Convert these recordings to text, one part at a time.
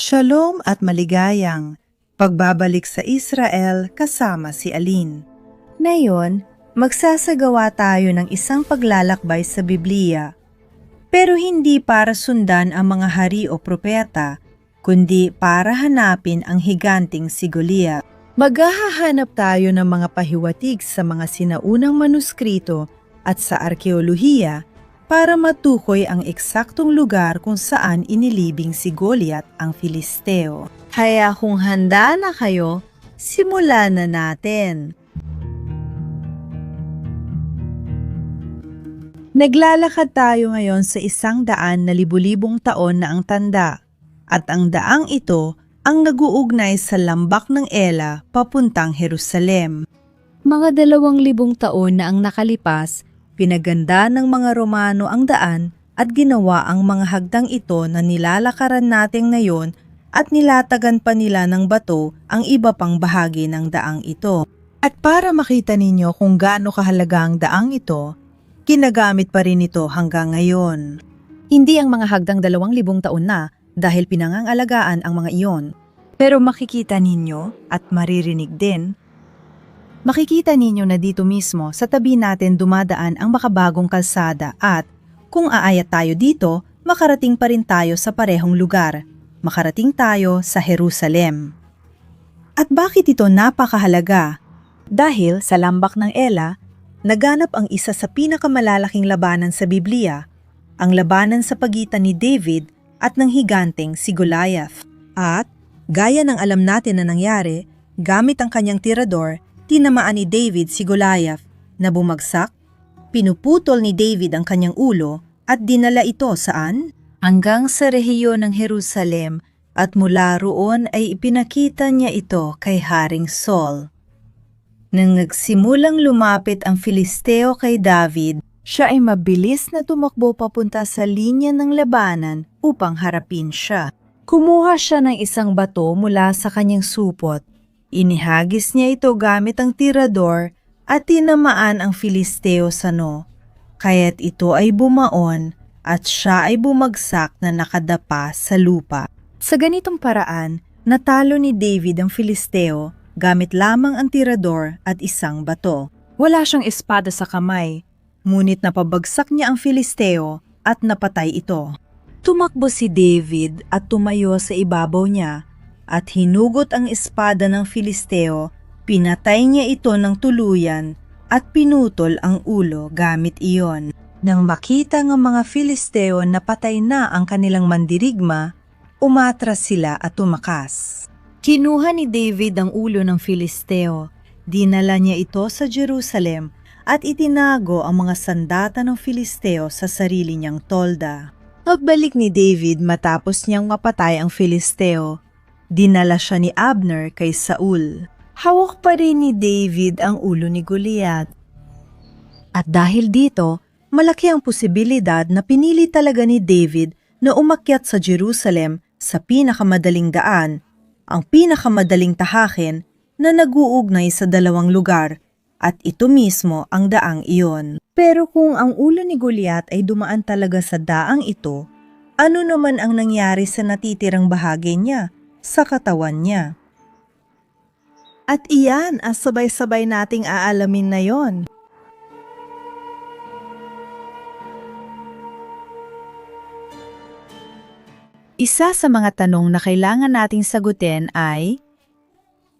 Shalom at maligayang pagbabalik sa Israel kasama si Aline. Ngayon, magsasagawa tayo ng isang paglalakbay sa Biblia. Pero hindi para sundan ang mga hari o propeta, kundi para hanapin ang higanting si Goliath. Maghahanap tayo ng mga pahiwatig sa mga sinaunang manuskrito at sa arkeolohiya para matukoy ang eksaktong lugar kung saan inilibing si Goliath ang Filisteo. Kaya kung handa na kayo, simulan na natin. Naglalakad tayo ngayon sa 100 na libu-libong taon na ang tanda, at ang daang ito ang naguugnay sa lambak ng Ela papuntang Jerusalem. Mga 2,000 taon na ang nakalipas, pinaganda ng mga Romano ang daan at ginawa ang mga hagdang ito na nilalakaran natin ngayon at nilatagan pa nila ng bato ang iba pang bahagi ng daang ito. At para makita ninyo kung gaano kahalaga ang daang ito, ginagamit pa rin ito hanggang ngayon. Hindi ang mga hagdang 2,000 taon na dahil pinangangalagaan ang mga iyon. Pero makikita ninyo at maririnig din. Makikita ninyo na dito mismo sa tabi natin dumadaan ang makabagong kalsada at kung aayat tayo dito, makarating pa rin tayo sa parehong lugar. Makarating tayo sa Jerusalem. At bakit ito napakahalaga? Dahil sa lambak ng Ela, naganap ang isa sa pinakamalalaking labanan sa Biblia, ang labanan sa pagitan ni David at ng higanteng si Goliath. At, gaya ng alam natin na nangyari, gamit ang kanyang tirador, tinamaan ni David si Goliath na bumagsak, pinuputol ni David ang kanyang ulo at dinala ito saan? Hanggang sa rehiyon ng Jerusalem at mula roon ay ipinakita niya ito kay Haring Saul. Nang nagsimulang lumapit ang Filisteo kay David, siya ay mabilis na tumakbo papunta sa linya ng labanan upang harapin siya. Kumuha siya ng isang bato mula sa kanyang supot. Inihagis niya ito gamit ang tirador at tinamaan ang Filisteo sa noo, kaya't ito ay bumaon at siya ay bumagsak na nakadapa sa lupa. Sa ganitong paraan, natalo ni David ang Filisteo gamit lamang ang tirador at isang bato. Wala siyang espada sa kamay, ngunit napabagsak niya ang Filisteo at napatay ito. Tumakbo si David at tumayo sa ibabaw niya, at hinugot ang espada ng Filisteo, pinatay niya ito ng tuluyan at pinutol ang ulo gamit iyon. Nang makita ng mga Filisteo na patay na ang kanilang mandirigma, umatras sila at tumakas. Kinuha ni David ang ulo ng Filisteo, dinala niya ito sa Jerusalem at itinago ang mga sandata ng Filisteo sa sarili niyang tolda. Pagbalik ni David matapos niyang mapatay ang Filisteo, dinala siya ni Abner kay Saul. Hawak pa rin ni David ang ulo ni Goliath. At dahil dito, malaki ang posibilidad na pinili talaga ni David na umakyat sa Jerusalem sa pinakamadaling daan, ang pinakamadaling tahakin na naguugnay sa dalawang lugar, at ito mismo ang daang iyon. Pero kung ang ulo ni Goliath ay dumaan talaga sa daang ito, ano naman ang nangyari sa natitirang bahagi niya? Sa katawan niya. At iyan ang sabay-sabay nating aalamin na yon. Isa sa mga tanong na kailangan nating sagutin ay,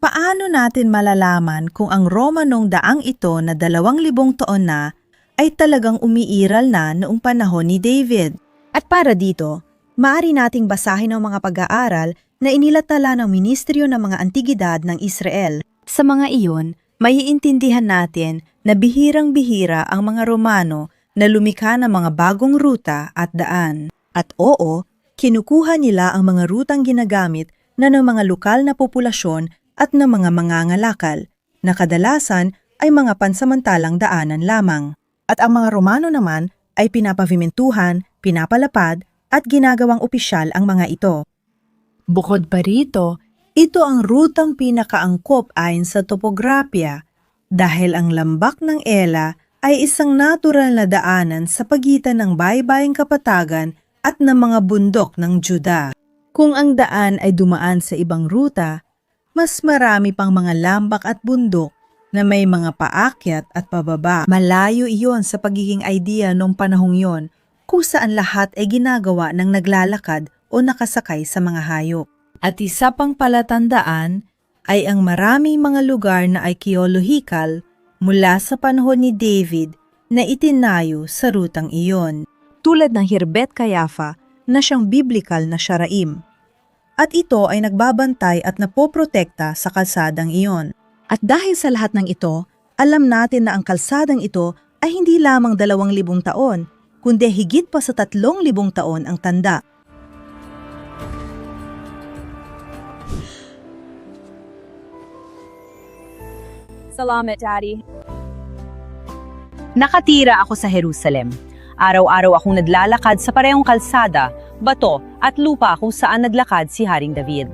paano natin malalaman kung ang Roma noong daang ito na 2,000 taon na ay talagang umiiral na noong panahon ni David? At para dito, maaari nating basahin ang mga pag-aaral na inilathala ng Ministeryo ng mga Antigidad ng Israel. Sa mga iyon, maiintindihan natin na bihirang-bihira ang mga Romano na lumikha ng mga bagong ruta at daan. At oo, kinukuha nila ang mga rutang ginagamit na ng mga lokal na populasyon at ng mga mangangalakal, na kadalasan ay mga pansamantalang daanan lamang. At ang mga Romano naman ay pinapavimentuhan, pinapalapad at ginagawang opisyal ang mga ito. Bukod pa rito, ito ang rutang pinakaangkop ayon sa topografya dahil ang lambak ng Ela ay isang natural na daanan sa pagitan ng baybaying kapatagan at ng mga bundok ng Juda. Kung ang daan ay dumaan sa ibang ruta, mas marami pang mga lambak at bundok na may mga paakyat at pababa. Malayo iyon sa pagiging idea nung panahong yon kung saan lahat ay ginagawa ng naglalakad o nakasakay sa mga hayop. At isa pang palatandaan ay ang maraming mga lugar na archaeological mula sa panahon ni David na itinayo sa rutang iyon. Tulad ng Hirbet Kayafa na siyang biblical na Sharaim. At ito ay nagbabantay at napoprotekta sa kalsadang iyon. At dahil sa lahat ng ito, alam natin na ang kalsadang ito ay hindi lamang 2,000 taon, kundi higit pa sa 3,000 taon ang tanda. Salamat, Daddy. Nakatira ako sa Jerusalem. Araw-araw akong naglalakad sa parehong kalsada, bato at lupa kung saan naglakad si Haring David.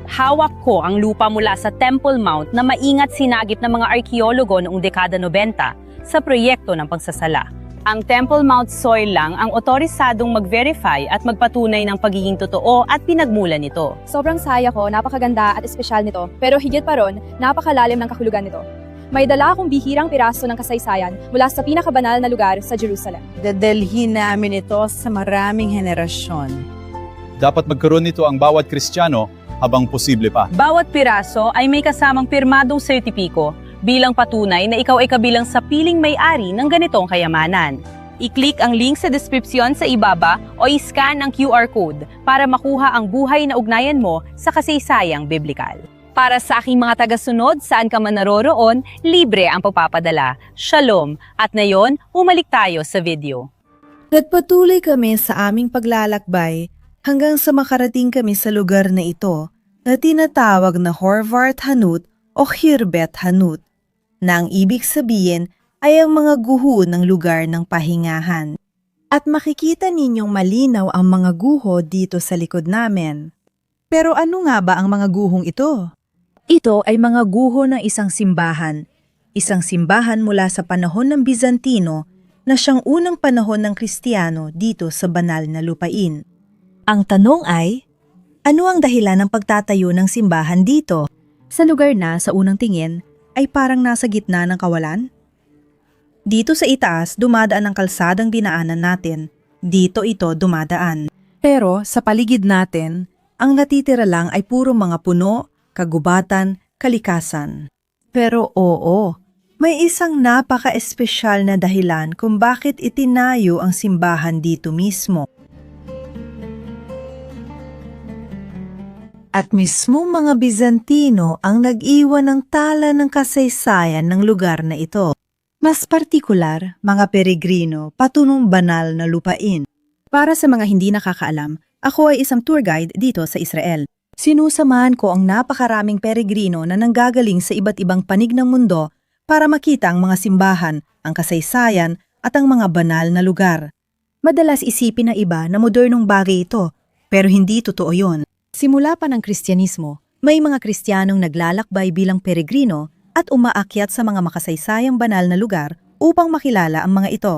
Hawak ko ang lupa mula sa Temple Mount na maingat sinagip ng mga arkeologo noong dekada 90 sa proyekto ng pagsasala. Ang Temple Mount soil lang ang otorisadong mag-verify at magpatunay ng pagiging totoo at pinagmulan nito. Sobrang saya ko, napakaganda at espesyal nito. Pero higit pa ron, napakalalim ng kahulugan nito. May dala akong bihirang piraso ng kasaysayan mula sa pinakabanal na lugar sa Jerusalem. Dadalhin namin ito sa maraming henerasyon. Dapat magkaroon nito ang bawat Kristiyano habang posible pa. Bawat piraso ay may kasamang pirmadong sertipiko bilang patunay na ikaw ay kabilang sa piling may-ari ng ganitong kayamanan. I-click ang link sa description sa ibaba o i-scan ang QR code para makuha ang buhay na ugnayan mo sa kasaysayang biblikal. Para sa aking mga tagasunod, saan ka man naroroon, libre ang pagpapadala. Shalom! At ngayon, umalik tayo sa video. Nagpatuloy kami sa aming paglalakbay hanggang sa makarating kami sa lugar na ito na tinatawag na Horvat Hanut o Hirbet Hanut, na ang ibig sabihin ay ang mga guho ng lugar ng pahingahan. At makikita ninyong malinaw ang mga guho dito sa likod namin. Pero ano nga ba ang mga guhong ito? Ito ay mga guho ng isang simbahan. Isang simbahan mula sa panahon ng Bizantino na siyang unang panahon ng Kristiyano dito sa banal na lupain. Ang tanong ay, ano ang dahilan ng pagtatayo ng simbahan dito? Sa lugar na sa unang tingin ay parang nasa gitna ng kawalan? Dito sa itaas dumadaan ang kalsadang dinaanan natin. Dito ito dumadaan. Pero sa paligid natin, ang natitira lang ay puro mga puno, kagubatan, kalikasan. Pero oo, may isang napaka-espesyal na dahilan kung bakit itinayo ang simbahan dito mismo. At mismo mga Bizantino ang nag-iwan ng tala ng kasaysayan ng lugar na ito. Mas partikular, mga peregrino patunong banal na lupain. Para sa mga hindi nakakaalam, ako ay isang tour guide dito sa Israel. Sinusamahan ko ang napakaraming peregrino na nanggagaling sa iba't ibang panig ng mundo para makita ang mga simbahan, ang kasaysayan at ang mga banal na lugar. Madalas isipin ng iba na modernong bagay ito, pero hindi totoo yon. Simula pa ng Kristyanismo, may mga Kristiyanong naglalakbay bilang peregrino at umaakyat sa mga makasaysayang banal na lugar upang makilala ang mga ito.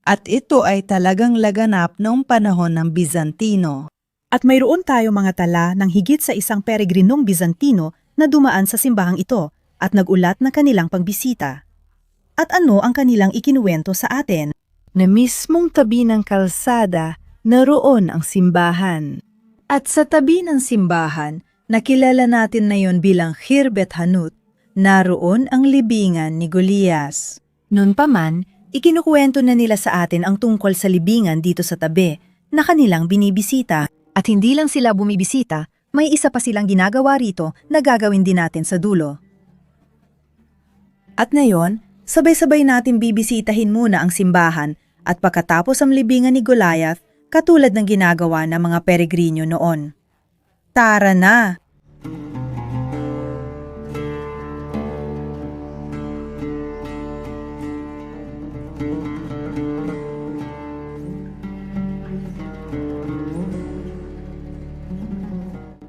At ito ay talagang laganap noong panahon ng Bizantino. At mayroon tayo mga tala ng higit sa isang peregrinong Bizantino na dumaan sa simbahang ito at nagulat ng kanilang pagbisita. At ano ang kanilang ikinuwento sa atin? Na mismong tabi ng kalsada, naroon ang simbahan. At sa tabi ng simbahan, nakilala natin na yon bilang Hirbet Hanut, naroon ang libingan ni Golias. Noon pa man, ikinukwento na nila sa atin ang tungkol sa libingan dito sa tabi na kanilang binibisita. At hindi lang sila bumibisita, may isa pa silang ginagawa rito na gagawin din natin sa dulo. At ngayon, sabay-sabay natin bibisitahin muna ang simbahan at pagkatapos ang libingan ni Goliath katulad ng ginagawa ng mga peregrino noon. Tara na!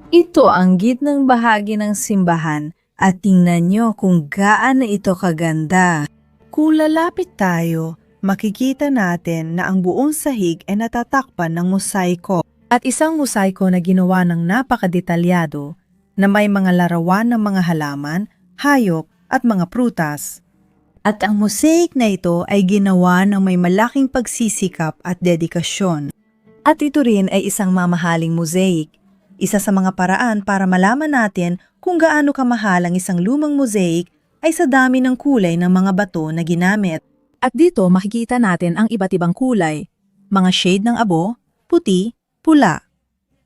Ito ang gitnang bahagi ng simbahan at tingnan nyo kung gaano ito kaganda. Kung lalapit tayo, makikita natin na ang buong sahig ay natatakpan ng mosaiko. At isang mosaiko na ginawa ng napakadetalyado na may mga larawan ng mga halaman, hayop at mga prutas. At ang mosaic na ito ay ginawa ng may malaking pagsisikap at dedikasyon. At ito rin ay isang mamahaling mosaic, isa sa mga paraan para malaman natin kung gaano kamahal ang isang lumang mosaic ay sa dami ng kulay ng mga bato na ginamit. At dito makikita natin ang iba't ibang kulay, mga shade ng abo, puti, pula.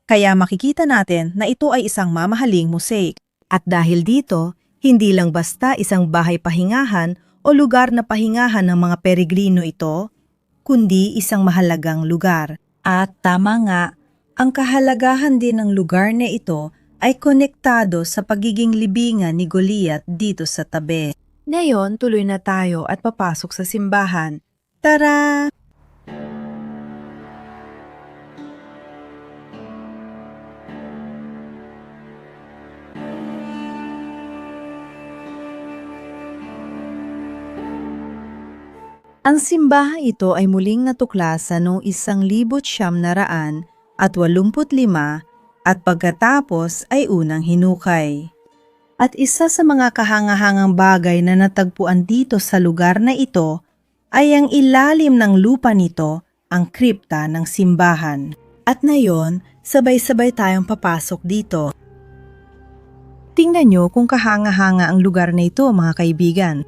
Kaya makikita natin na ito ay isang mamahaling mosaic. At dahil dito, hindi lang basta isang bahay pahingahan o lugar na pahingahan ng mga peregrino ito, kundi isang mahalagang lugar. At tama nga, ang kahalagahan din ng lugar na ito ay konektado sa pagiging libingan ni Goliath dito sa tabi. Ngayon, tuloy na tayo at papasok sa simbahan. Tara! Ang simbahang ito ay muling natuklasan noong 1985 at pagkatapos ay unang hinukay. At isa sa mga kahangahangang bagay na natagpuan dito sa lugar na ito ay ang ilalim ng lupa nito, ang kripta ng simbahan. At ngayon, sabay-sabay tayong papasok dito. Tingnan nyo kung kahanga-hanga ang lugar na ito, mga kaibigan.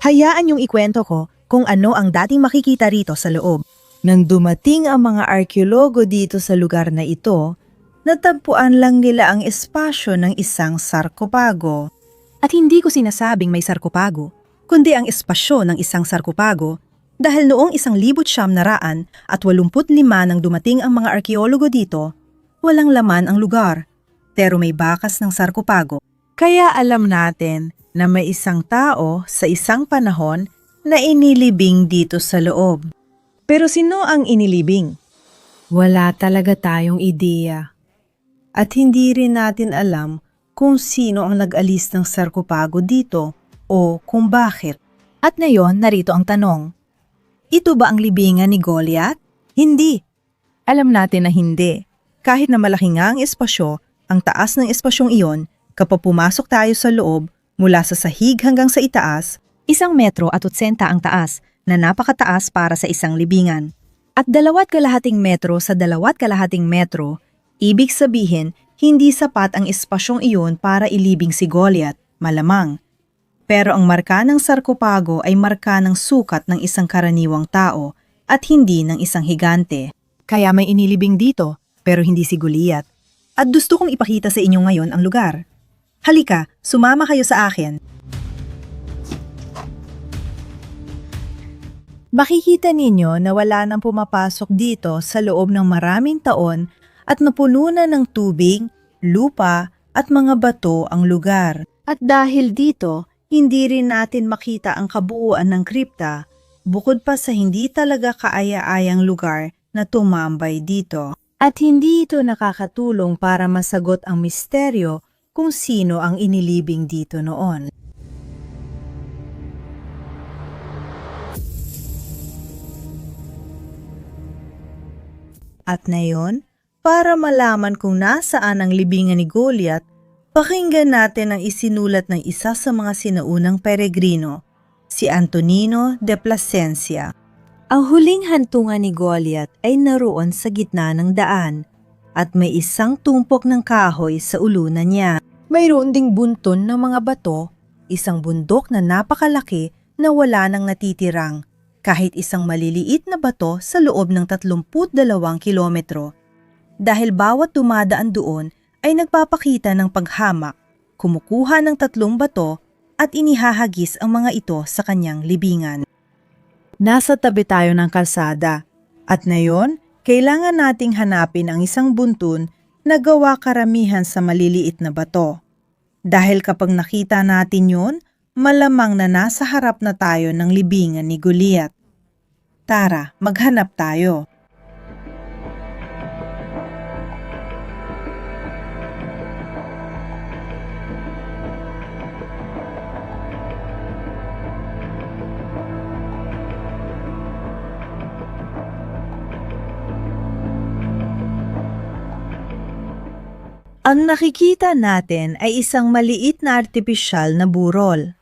Hayaan yung ikwento ko kung ano ang dating makikita rito sa loob. Nang dumating ang mga arkeologo dito sa lugar na ito, natagpuan lang nila ang espasyo ng isang sarkopago. At hindi ko sinasabing may sarkopago, kundi ang espasyo ng isang sarkopago dahil noong 1985 nang dumating ang mga arkeologo dito, walang laman ang lugar, pero may bakas ng sarkopago. Kaya alam natin na may isang tao sa isang panahon na inilibing dito sa loob. Pero sino ang inilibing? Wala talaga tayong ideya. At hindi rin natin alam kung sino ang nag-alis ng sarkopago dito o kung bakit. At ngayon, narito ang tanong. Ito ba ang libingan ni Goliath? Hindi. Alam natin na hindi. Kahit na malaki nga ang espasyo, ang taas ng espasyong iyon, kapag pumasok tayo sa loob, mula sa sahig hanggang sa itaas, 1 metro at 80 ang taas na napakataas para sa isang libingan. At 2.5 metro sa 2.5 metro, ibig sabihin hindi sapat ang espasyong iyon para ilibing si Goliath, malamang. Pero ang marka ng sarkopago ay marka ng sukat ng isang karaniwang tao at hindi ng isang higante. Kaya may inilibing dito, pero hindi si Goliath. At gusto kong ipakita sa inyo ngayon ang lugar. Halika, sumama kayo sa akin. Makikita ninyo na wala nang pumapasok dito sa loob ng maraming taon at napuno na ng tubig, lupa at mga bato ang lugar. At dahil dito, hindi rin natin makita ang kabuuan ng kripta bukod pa sa hindi talaga kaaya-ayang lugar na tumambay dito. At hindi ito nakakatulong para masagot ang misteryo kung sino ang inilibing dito noon. At ngayon, para malaman kung nasaan ang libingan ni Goliath, pakinggan natin ang isinulat ng isa sa mga sinaunang peregrino, si Antonino de Plasencia. Ang huling hantungan ni Goliath ay naroon sa gitna ng daan at may isang tumpok ng kahoy sa ulunan niya. Mayroon ding bunton ng mga bato, isang bundok na napakalaki na wala nang natitirang, kahit isang maliliit na bato sa loob ng 32 kilometro. Dahil bawat dumadaan doon ay nagpapakita ng paghamak, kumukuha ng 3 bato at inihahagis ang mga ito sa kanyang libingan. Nasa tabi tayo ng kalsada at ngayon, kailangan nating hanapin ang isang buntun na gawa karamihan sa maliliit na bato. Dahil kapag nakita natin yun, malamang na nasa harap na tayo ng libingan ni Goliath. Tara, maghanap tayo. Ang nakikita natin ay isang maliit na artipisyal na burol.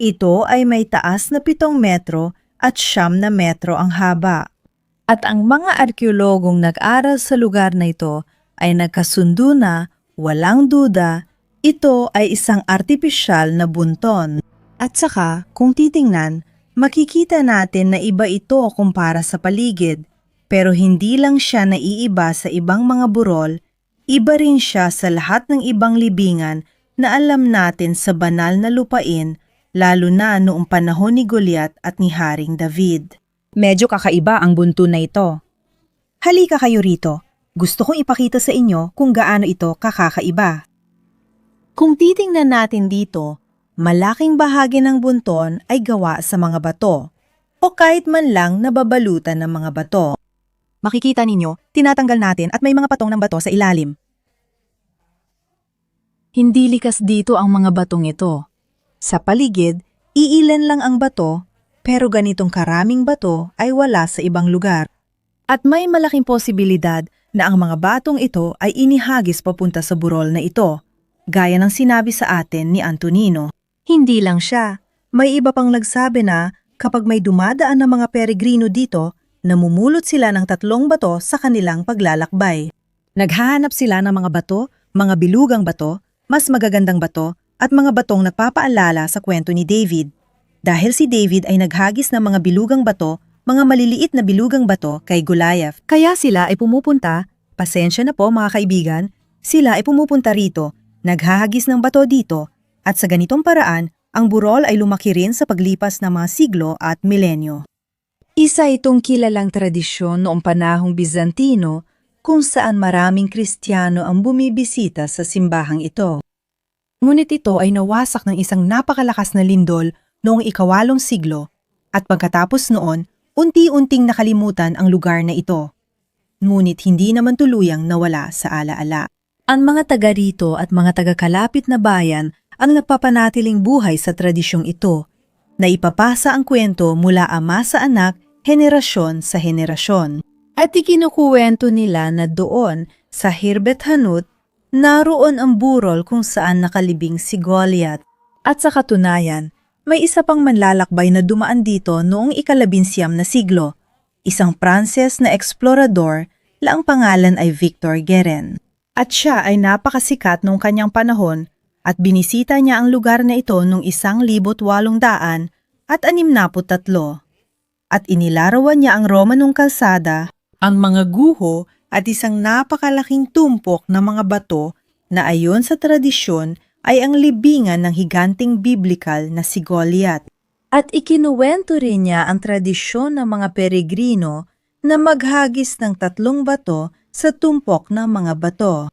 Ito ay may taas na 7 metro at 9 na metro ang haba. At ang mga arkeologong nag-aral sa lugar na ito ay nagkasundo na, walang duda, ito ay isang artipisyal na bunton. At saka, kung titingnan, makikita natin na iba ito kumpara sa paligid, pero hindi lang siya naiiba sa ibang mga burol, iba rin siya sa lahat ng ibang libingan na alam natin sa banal na lupain, lalo na noong panahon ni Goliath at ni Haring David. Medyo kakaiba ang bunto na ito. Halika kayo rito. Gusto kong ipakita sa inyo kung gaano ito kakakaiba. Kung titingnan natin dito, malaking bahagi ng bunton ay gawa sa mga bato o kahit man lang nababalutan ng mga bato. Makikita ninyo, tinatanggal natin at may mga patong ng bato sa ilalim. Hindi likas dito ang mga batong ito. Sa paligid, iilan lang ang bato, pero ganitong karaming bato ay wala sa ibang lugar. At may malaking posibilidad na ang mga batong ito ay inihagis papunta sa burol na ito, gaya ng sinabi sa atin ni Antonino. Hindi lang siya, may iba pang nagsabi na kapag may dumadaan ng mga peregrino dito, namumulot sila ng 3 bato sa kanilang paglalakbay. Naghahanap sila ng mga bato, mga bilugang bato, mas magagandang bato, at mga batong nagpapaalala sa kwento ni David. Dahil si David ay naghagis ng mga bilugang bato, mga maliliit na bilugang bato kay Goliath. Kaya sila ay pumupunta, pasensya na po mga kaibigan, sila ay pumupunta rito, naghahagis ng bato dito, at sa ganitong paraan, ang burol ay lumaki rin sa paglipas ng mga siglo at milenyo. Isa itong kilalang tradisyon noong panahong Bizantino kung saan maraming Kristiyano ang bumibisita sa simbahang ito. Ngunit ito ay nawasak ng isang napakalakas na lindol noong 8 siglo, at pagkatapos noon, unti-unting nakalimutan ang lugar na ito. Ngunit hindi naman tuluyang nawala sa alaala. Ang mga taga rito at mga taga-kalapit na bayan ang nagpapanatiling buhay sa tradisyong ito, na ipapasa ang kwento mula ama sa anak, henerasyon sa henerasyon. At ikinukuwento nila na doon sa Hirbet Hanut, naroon ang burol kung saan nakalibing si Goliath. At sa katunayan, may isa pang manlalakbay na dumaan dito noong 19 na siglo, isang Pranses na eksplorador na ang pangalan ay Victor Guerin. At siya ay napakasikat noong kanyang panahon at binisita niya ang lugar na ito noong 1863 at inilarawan niya ang Romanong kalsada, ang mga guho at isang napakalaking tumpok na mga bato na ayon sa tradisyon ay ang libingan ng higanting biblikal na si Goliath. At ikinuwento rin niya ang tradisyon ng mga peregrino na maghagis ng 3 bato sa tumpok ng mga bato.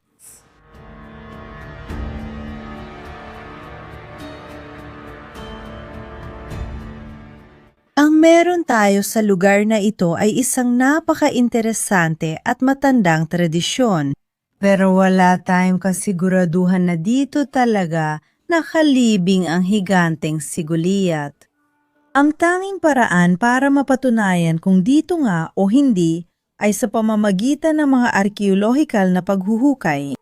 Ang meron tayo sa lugar na ito ay isang napaka-interesante at matandang tradisyon. Pero wala tayong kasiguraduhan na dito talaga nakalibing ang higanteng si Goliath. Ang tanging paraan para mapatunayan kung dito nga o hindi ay sa pamamagitan ng mga arkeolohikal na paghuhukay.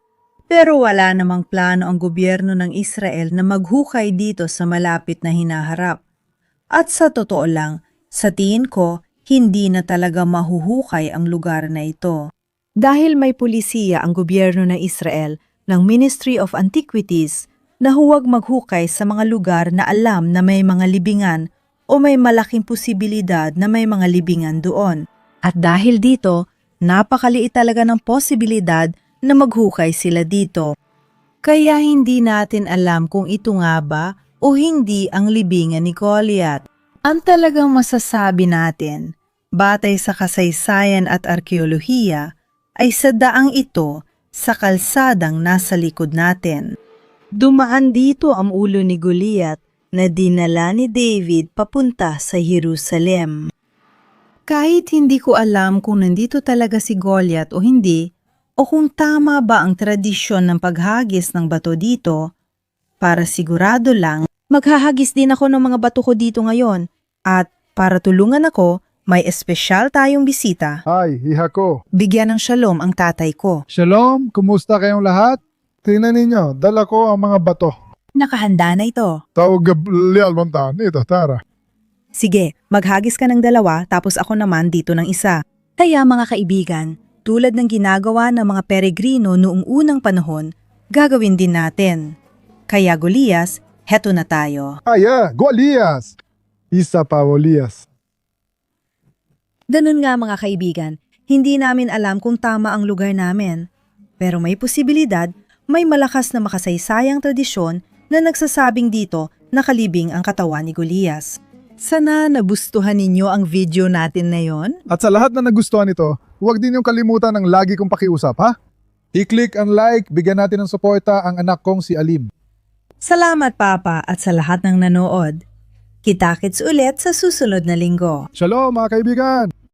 Pero wala namang plano ang gobyerno ng Israel na maghukay dito sa malapit na hinaharap. At sa totoo lang, sa tingin ko, hindi na talaga mahuhukay ang lugar na ito. Dahil may pulisiya ang gobyerno ng Israel ng Ministry of Antiquities na huwag maghukay sa mga lugar na alam na may mga libingan o may malaking posibilidad na may mga libingan doon. At dahil dito, napakaliit talaga ng posibilidad na maghukay sila dito. Kaya hindi natin alam kung ito nga ba o hindi ang libingan ni Goliath. Ang talagang masasabi natin, batay sa kasaysayan at arkeolohiya, ay sa daang ito sa kalsadang nasa likod natin. Dumaan dito ang ulo ni Goliath na dinala ni David papunta sa Jerusalem. Kahit hindi ko alam kung nandito talaga si Goliath o hindi, o kung tama ba ang tradisyon ng paghagis ng bato dito, para sigurado lang, maghahagis din ako ng mga bato ko dito ngayon. At para tulungan ako, may espesyal tayong bisita. Hi, iha ko. Bigyan ng shalom ang tatay ko. Shalom, kumusta kayong lahat? Tingnan ninyo, dala ko ang mga bato. Nakahanda na ito. Tawag Gabriel Montan. Ito, tara. Sige, maghagis ka ng 2 tapos ako naman dito ng 1. Kaya mga kaibigan, tulad ng ginagawa ng mga peregrino noong unang panahon, gagawin din natin. Kaya Golias, heto na tayo. Golias! Isa pa, Golias. Ganun nga mga kaibigan, hindi namin alam kung tama ang lugar namin. Pero may posibilidad, may malakas na makasaysayang tradisyon na nagsasabing dito nakalibing ang katawan ni Golias. Sana nagustuhan ninyo ang video natin na yon. At sa lahat na nagustuhan ito, huwag din yung kalimutan ng lagi kong pakiusap, ha? I-click ang like, bigyan natin ng suporta ang anak kong si Alim. Salamat Papa at sa lahat ng nanood. Kita-kits ulit sa susunod na linggo. Shalom mga kaibigan!